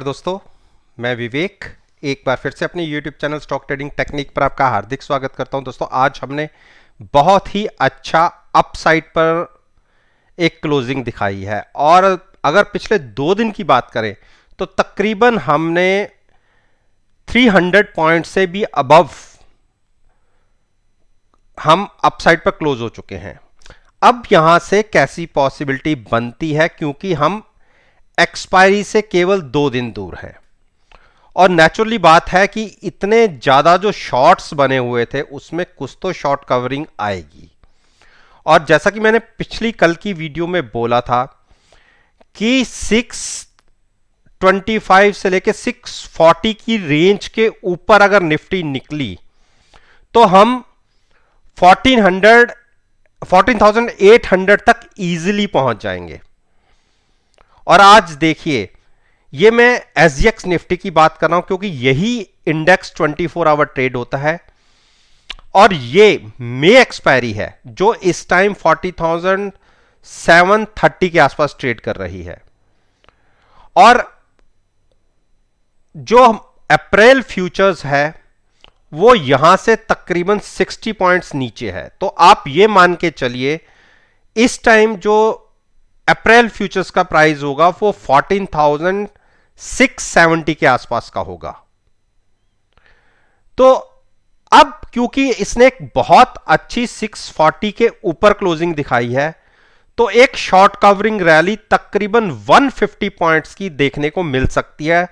दोस्तों, मैं विवेक एक बार फिर से अपने YouTube channel stock trading technique पर आपका हार्दिक स्वागत करता हूं। दोस्तों, आज हमने बहुत ही अच्छा अपसाइड पर एक क्लोजिंग दिखाई है और अगर पिछले 2 दिन की बात करें तो तकरीबन हमने 300 पॉइंट से भी अबव हम अपसाइड पर क्लोज हो चुके हैं। अब यहां से कैसी पॉसिबिलिटी बनती है, क्योंकि हम एक्सपायरी से केवल 2 दिन दूर हैं और नेचुरली बात है कि इतने ज्यादा जो शॉर्ट्स बने हुए थे उसमें कुछ तो शॉर्ट कवरिंग आएगी। और जैसा कि मैंने पिछली कल की वीडियो में बोला था कि 625 से लेके 640 की रेंज के ऊपर अगर निफ्टी निकली तो हम 14,800 तक इजीली पहुंच जाएंगे। और आज देखिए, ये मैं एसजीएक्स निफ्टी की बात कर रहा हूं क्योंकि यही इंडेक्स 24 आवर ट्रेड होता है और ये मे एक्सपायरी है जो इस टाइम 40,730 के आसपास ट्रेड कर रही है। और जो अप्रैल फ्यूचर्स है वो यहां से तकरीबन 60 पॉइंट्स नीचे है। तो आप ये मान के चलिए इस टाइम जो अप्रैल फ्यूचर्स का प्राइस होगा वो 14,670 के आसपास का होगा। तो अब क्योंकि इसने एक बहुत अच्छी 640 के ऊपर क्लोजिंग दिखाई है तो एक शॉर्ट कवरिंग रैली तकरीबन 150 पॉइंट्स की देखने को मिल सकती है।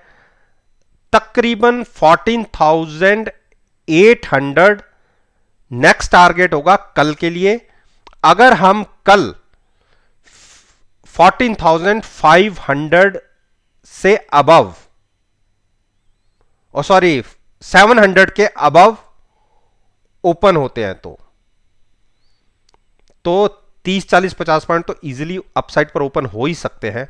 तकरीबन 14,800 नेक्स्ट टारगेट होगा कल के लिए। अगर हम कल 14,500 से अबव 700 के अबव ओपन होते हैं तो 30, 40, 50 पॉइंट तो इजीली अपसाइड पर ओपन हो ही सकते हैं।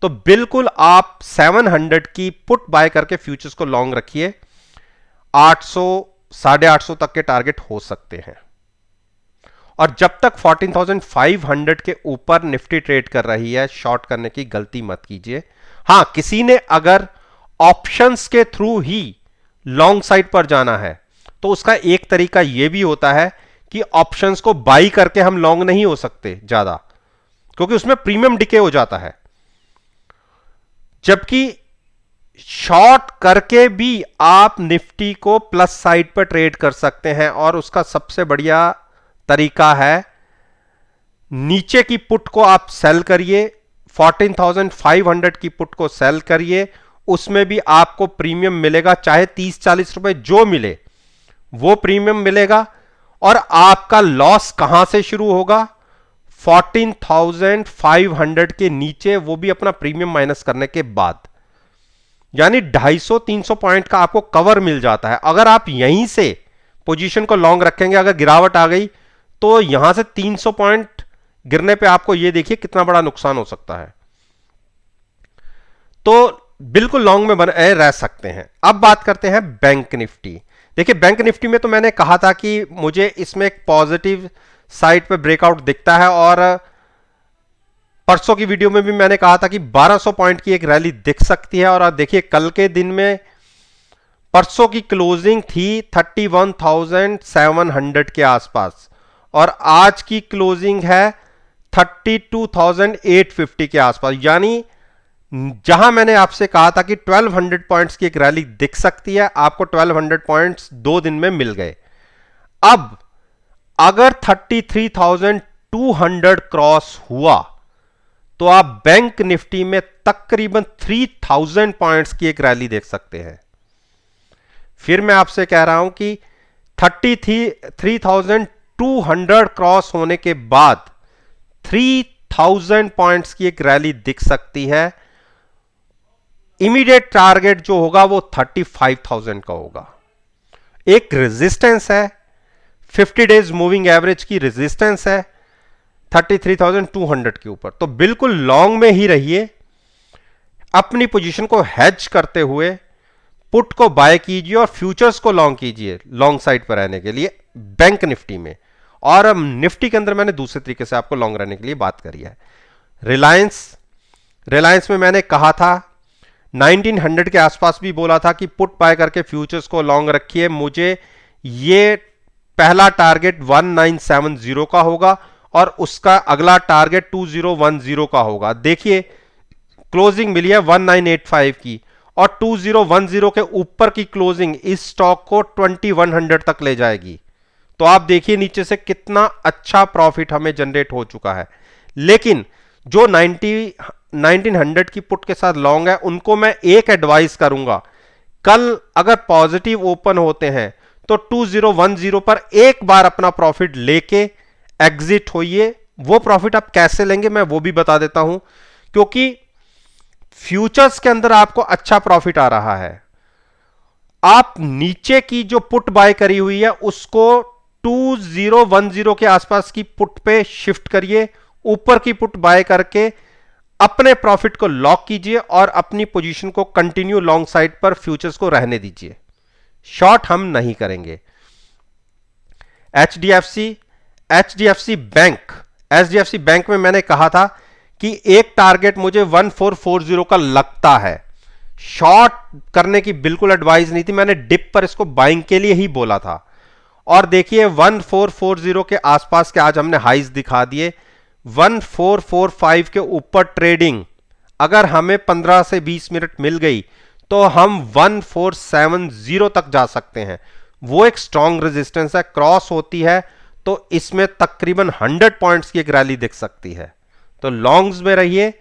तो बिल्कुल आप 700 की पुट बाय करके फ्यूचर्स को लॉन्ग रखिए। 800, 850 तक के टारगेट हो सकते हैं। और जब तक 14,500 के ऊपर निफ्टी ट्रेड कर रही है, शॉर्ट करने की गलती मत कीजिए। हां, किसी ने अगर ऑप्शंस के थ्रू ही लॉन्ग साइड पर जाना है तो उसका एक तरीका यह भी होता है कि ऑप्शंस को बाई करके हम लॉन्ग नहीं हो सकते ज्यादा, क्योंकि उसमें प्रीमियम डिके हो जाता है। जबकि शॉर्ट करके भी आप निफ्टी को प्लस साइड पर ट्रेड कर सकते हैं और उसका सबसे बढ़िया तरीका है नीचे की पुट को आप सेल करिए। 14,500 की पुट को सेल करिए, उसमें भी आपको प्रीमियम मिलेगा, चाहे 30-40 रुपए जो मिले वो प्रीमियम मिलेगा। और आपका लॉस कहां से शुरू होगा? 14,500 के नीचे, वो भी अपना प्रीमियम माइनस करने के बाद। यानी 250-300 पॉइंट का आपको कवर मिल जाता है। अगर आप यहीं से पोजीशन को लॉन्ग रखेंगे, अगर गिरावट आ गई तो यहां से 300 पॉइंट गिरने पे आपको यह देखिए कितना बड़ा नुकसान हो सकता है। तो बिल्कुल लॉन्ग में बने रह सकते हैं। अब बात करते हैं बैंक निफ्टी। देखिए, बैंक निफ्टी में तो मैंने कहा था कि मुझे इसमें एक पॉजिटिव साइड पे ब्रेकआउट दिखता है और परसों की वीडियो में भी मैंने कहा था कि 1200 पॉइंट की एक रैली दिख सकती है। और आप देखिए, कल के दिन में परसों की क्लोजिंग थी 31,700 के आसपास और आज की क्लोजिंग है 32,850 के आसपास। यानी जहां मैंने आपसे कहा था कि 1200 पॉइंट्स की एक रैली दिख सकती है, आपको 1200 पॉइंट्स 2 दिन में मिल गए। अब अगर 33,200 क्रॉस हुआ तो आप बैंक निफ्टी में तकरीबन 3,000 पॉइंट्स की एक रैली देख सकते हैं। फिर मैं आपसे कह रहा हूं कि 33,200 क्रॉस होने के बाद 3,000 पॉइंट्स की एक रैली दिख सकती है। इमीडिएट टारगेट जो होगा वो 35,000 का होगा। एक रेजिस्टेंस है, 50 डेज मूविंग एवरेज की रेजिस्टेंस है 33,200 के ऊपर। तो बिल्कुल लॉन्ग में ही रहिए, अपनी पोजीशन को हेज करते हुए पुट को बाय कीजिए और फ्यूचर्स को लॉन्ग कीजिए लॉन्ग साइड पर रहने के लिए बैंक निफ्टी में। और निफ्टी के अंदर मैंने दूसरे तरीके से आपको लॉन्ग रहने के लिए बात करी है। रिलायंस में मैंने कहा था 1900 के आसपास भी बोला था कि पुट बाय करके फ्यूचर्स को लॉन्ग रखिए। मुझे ये पहला टारगेट 1970 का होगा और उसका अगला टारगेट 2010 का होगा। देखिए क्लोजिंग मिली है 1985 की और 2010 के ऊपर की क्लोजिंग इस स्टॉक को 2100 तक ले जाएगी। तो आप देखिए नीचे से कितना अच्छा प्रॉफिट हमें जनरेट हो चुका है। लेकिन जो 1900 की पुट के साथ लॉन्ग है उनको मैं एक एडवाइस करूंगा, कल अगर पॉजिटिव ओपन होते हैं तो 2010 पर एक बार अपना प्रॉफिट लेके एग्जिट होइए। वो प्रॉफिट आप कैसे लेंगे मैं वो भी बता देता हूं, क्योंकि फ्यूचर्स के अंदर आपको अच्छा प्रॉफिट आ रहा है। आप नीचे की जो पुट बाय करी हुई है उसको 2010 के आसपास की पुट पे शिफ्ट करिए, ऊपर की पुट बाय करके अपने प्रॉफिट को लॉक कीजिए और अपनी पोजीशन को कंटिन्यू लॉन्ग साइड पर फ्यूचर्स को रहने दीजिए। शॉर्ट हम नहीं करेंगे। एचडीएफसी बैंक में मैंने कहा था कि एक टारगेट मुझे 1440 का लगता है। शॉर्ट करने की बिल्कुल एडवाइस नहीं थी, मैंने डिप पर इसको बाइंग के लिए ही बोला था। और देखिए 1440 के आसपास के आज हमने हाइज दिखा दिए। 1445 के ऊपर ट्रेडिंग अगर हमें 15 से 20 मिनट मिल गई तो हम 1470 तक जा सकते हैं। वो एक स्ट्रॉन्ग रेजिस्टेंस है, क्रॉस होती है तो इसमें तकरीबन 100 पॉइंट्स की एक रैली दिख सकती है। तो लॉन्ग्स में रहिए,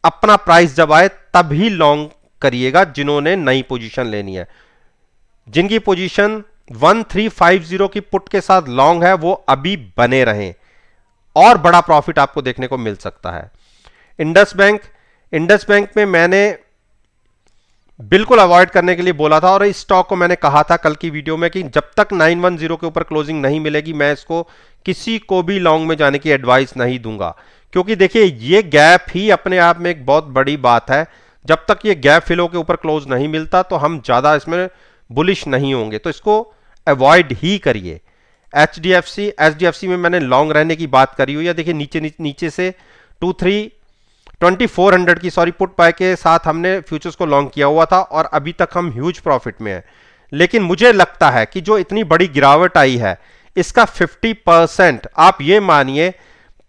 अपना प्राइस जब आए तभी लॉन्ग करिएगा जिन्होंने नई पोजीशन लेनी है। जिनकी पोजीशन 1350 की पुट के साथ लॉन्ग है वो अभी बने रहें और बड़ा प्रॉफिट आपको देखने को मिल सकता है। इंडस बैंक में मैंने बिल्कुल अवॉइड करने के लिए बोला था और इस स्टॉक को मैंने कहा था कल की वीडियो में कि जब तक 910 के ऊपर क्लोजिंग नहीं मिलेगी मैं इसको किसी को भी लॉन्ग में जाने की एडवाइस नहीं दूंगा, क्योंकि देखिए ये गैप ही अपने आप में एक बहुत बड़ी बात है। जब तक ये गैप फिलो के ऊपर क्लोज नहीं मिलता तो हम ज्यादा इसमें बुलिश नहीं होंगे, तो इसको अवॉइड ही करिए। एचडीएफसी में मैंने लॉन्ग रहने की बात करी हुई है। देखिए नीचे से 2400 की पुट बाय के साथ हमने फ्यूचर्स को लॉन्ग किया हुआ था और अभी तक हम ह्यूज प्रॉफिट में हैं। लेकिन मुझे लगता है कि जो इतनी बड़ी गिरावट आई है इसका 50% आप ये मानिए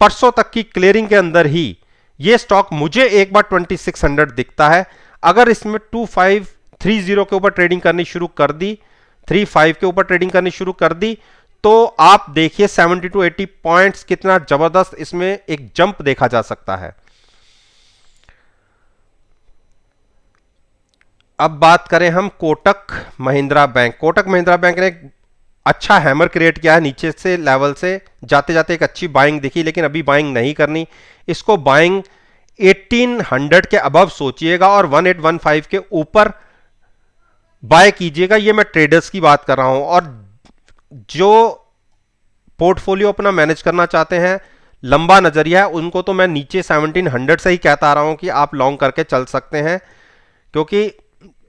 परसों तक की क्लियरिंग के अंदर ही ये स्टॉक मुझे एक बार 2600 दिखता है। अगर इसमें 2530 के ऊपर ट्रेडिंग करनी शुरू कर दी, 35 के ऊपर ट्रेडिंग करनी शुरू कर दी, तो आप देखिए 70 to 80 पॉइंट्स कितना जबरदस्त इसमें एक जंप देखा जा सकता है। अब बात करें हम कोटक महिंद्रा बैंक ने एक अच्छा हैमर क्रिएट किया है, नीचे से लेवल से जाते जाते एक अच्छी बाइंग दिखी, लेकिन अभी बाइंग नहीं करनी। इसको बाइंग 1800 के अबव सोचिएगा और 1815 के ऊपर बाय कीजिएगा। ये मैं ट्रेडर्स की बात कर रहा हूं, और जो पोर्टफोलियो अपना मैनेज करना चाहते हैं, लंबा नजरिया है, उनको तो मैं नीचे 1700 से ही कहता आ रहा हूं कि आप लॉन्ग करके चल सकते हैं, क्योंकि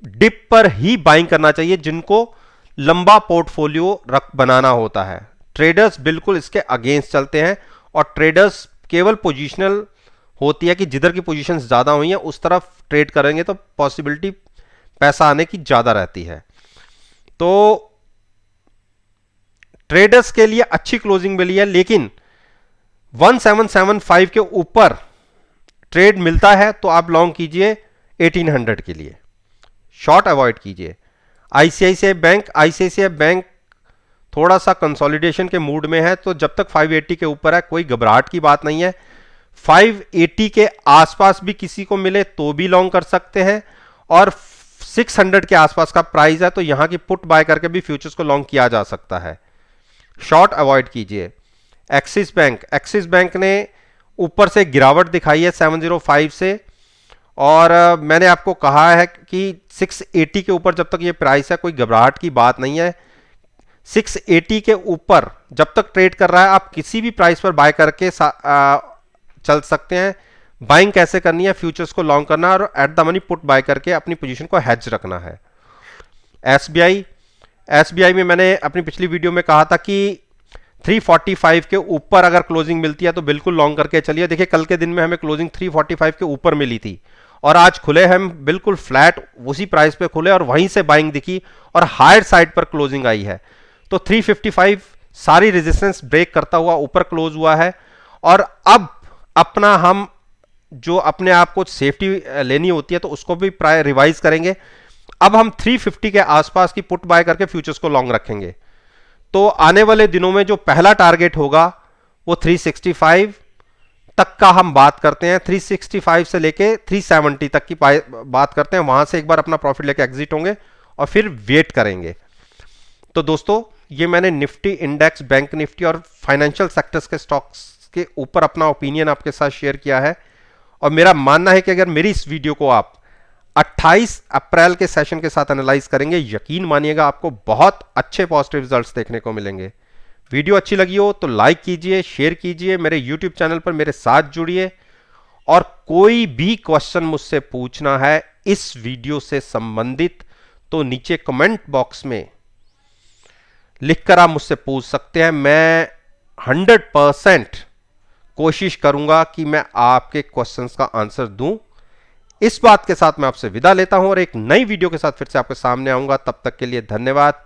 डिप पर ही बाइंग करना चाहिए जिनको लंबा पोर्टफोलियो बनाना होता है। ट्रेडर्स बिल्कुल इसके अगेंस्ट चलते हैं और ट्रेडर्स केवल पोजीशनल होती है कि जिधर की पोजीशंस ज्यादा हुई हैं उस तरफ ट्रेड करेंगे तो पॉसिबिलिटी पैसा आने की ज्यादा रहती है। तो ट्रेडर्स के लिए अच्छी क्लोजिंग मिली है, लेकिन 1775 के ऊपर ट्रेड मिलता है तो आप लॉन्ग कीजिए 1800 के लिए, शॉर्ट अवॉइड कीजिए। आईसीआईसीआई बैंक थोड़ा सा कंसोलिडेशन के मूड में है, तो जब तक 580 के ऊपर है कोई घबराहट की बात नहीं है। 580 के आसपास भी किसी को मिले तो भी लॉन्ग कर सकते हैं, और 600 के आसपास का प्राइस है तो यहां की पुट बाय करके भी फ्यूचर्स को लॉन्ग किया जा सकता है। शॉर्ट अवॉइड कीजिए। एक्सिस बैंक ने ऊपर से गिरावट दिखाई है 705 से, और मैंने आपको कहा है कि 680 के ऊपर जब तक ये प्राइस है कोई घबराहट की बात नहीं है। 680 के ऊपर जब तक ट्रेड कर रहा है आप किसी भी प्राइस पर बाय करके चल सकते हैं। बाइंग कैसे करनी है, फ्यूचर्स को लॉन्ग करना और at the money put buy करके अपनी पोजीशन को हेज रखना है। एसबीआई में मैंने अपनी पिछली वीडियो में कहा था कि 345 के ऊपर अगर क्लोजिंग मिलती है तो बिल्कुल लॉन्ग करके चलिए। देखिए कल के दिन में हमें क्लोजिंग 345 के ऊपर मिली थी और आज खुले हम बिल्कुल फ्लैट उसी प्राइस पे खुले और वहीं से बाइंग दिखी और हायर साइड पर क्लोजिंग आई है। तो 355 सारी रेजिस्टेंस ब्रेक करता हुआ ऊपर क्लोज हुआ है और अब अपना हम जो अपने आप को सेफ्टी लेनी होती है तो उसको भी प्राय रिवाइज करेंगे। अब हम 350 के आसपास की पुट बाय करके फ्यूचर्स को लॉन्ग रखेंगे। तो आने वाले दिनों में जो पहला टारगेट होगा वो 365 तक का हम बात करते हैं, 365 से लेके 370 तक की बात करते हैं। वहां से एक बार अपना प्रॉफिट लेके एग्जिट होंगे और फिर वेट करेंगे। तो दोस्तों ये मैंने निफ्टी इंडेक्स, बैंक निफ्टी और फाइनेंशियल सेक्टर्स के स्टॉक्स के ऊपर अपना ओपिनियन आपके साथ शेयर किया है और मेरा मानना है कि अगर मेरी इस वीडियो को आप 28 अप्रैल के सेशन के साथ एनालाइज करेंगे, यकीन मानिएगा आपको बहुत अच्छे पॉजिटिव रिजल्ट्स देखने को मिलेंगे। वीडियो अच्छी लगी हो तो लाइक कीजिए, शेयर कीजिए, मेरे यूट्यूब चैनल पर मेरे साथ जुड़िए और कोई भी क्वेश्चन मुझसे पूछना है इस वीडियो से संबंधित तो नीचे कमेंट बॉक्स में लिखकर आप मुझसे पूछ सकते हैं। मैं 100% कोशिश करूंगा कि मैं आपके क्वेश्चंस का आंसर दूं। इस बात के साथ मैं आपसे विदा लेता हूं और एक नई वीडियो के साथ फिर से आपके सामने आऊंगा। तब तक के लिए धन्यवाद।